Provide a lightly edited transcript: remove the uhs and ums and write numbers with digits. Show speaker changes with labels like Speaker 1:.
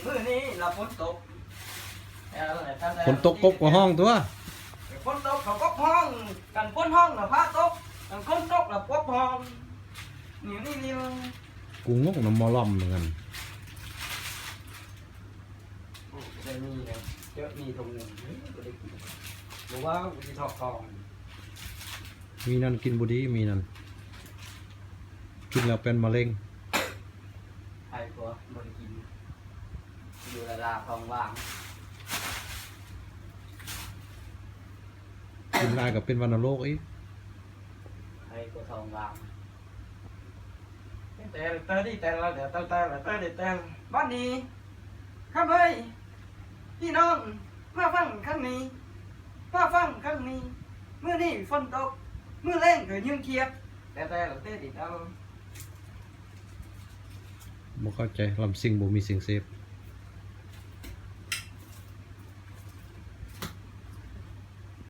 Speaker 1: มื้อนี้เราฝนตก
Speaker 2: ฝนตกกบกว่าห้องตัว
Speaker 1: ฝนตกเขาก็ห้องกันฝนห้องเราพาตกกันฝนตกเราพบห้องนี่
Speaker 2: กูงกน้ำมอลอมเหมือนกัน
Speaker 1: จะมีเลยเยอะมีตรงหนึ่งหรือว่าอุจิทอกทอง
Speaker 2: มีนั่นกินบุดีมีนั่นกินแล้วเป็นมะเร็ง
Speaker 1: ใครก็บริกินอยู่ระดับทองว่าง
Speaker 2: กินได้กับเป็นวัณโรคอีก
Speaker 1: ใครก็ทองว่างแต่ดิแต่ละเดี๋ยวแต่บ้านนี้ครับเฮ้ยพี่น้องมาฟังข้างนี้มาฟังข้างนี้เมื่อนี่ฝนตกเมื่อแรงเกิดยืนเคียบแต่ดิเอา
Speaker 2: บ่เข้าใจลำซิงบ่มีเสียงเซฟ